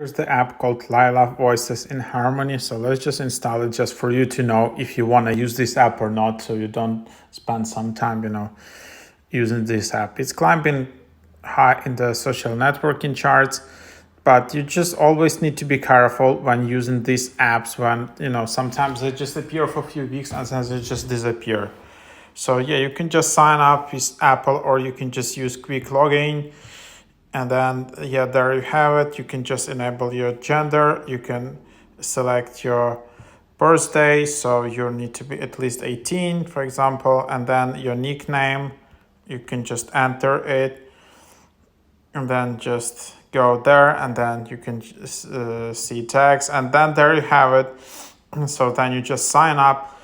There's the app called Layla Voices in Harmony. So let's just install it just for you to know if you want to use this app or not, so you don't spend some time, using this app. It's climbing high in the social networking charts, but you just always need to be careful when using these apps when, sometimes they just appear for a few weeks and then they just disappear. So yeah, you can just sign up with Apple or you can just use quick login. And then, yeah, there you have it. You can just enable your gender. You can select your birthday. So you need to be at least 18, for example. And then your nickname, you can just enter it. And then just go there. And then you can see tags. And then there you have it. So then you just sign up.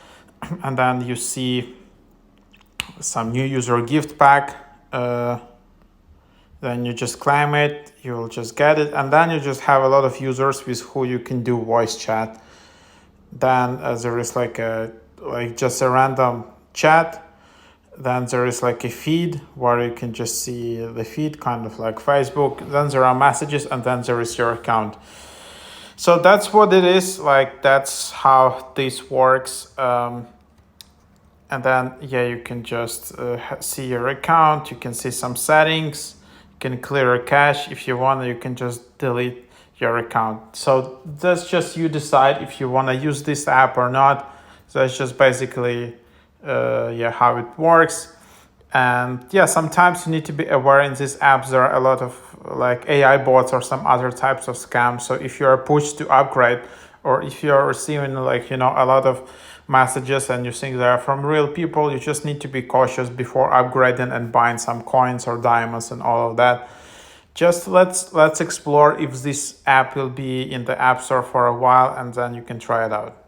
And then you see some new user gift pack. Then you just claim it, you'll just get it, and then you just have a lot of users with who you can do voice chat. Then there is just a random chat. Then there is like a feed where you can just see the feed, kind of like Facebook. Then there are messages, and then there is your account. So that's what it is. That's how this works. And then, yeah, you can just see your account. You can see some settings. You can clear a cache. If you want, you can just delete your account. So that's just you decide if you want to use this app or not. So that's just basically how it works. And yeah, sometimes you need to be aware in these apps there are a lot of like AI bots or some other types of scams. So if you are pushed to upgrade, or if you're receiving a lot of messages and you think they are from real people, you just need to be cautious before upgrading and buying some coins or diamonds and all of that. Just let's explore if this app will be in the App Store for a while, and then you can try it out.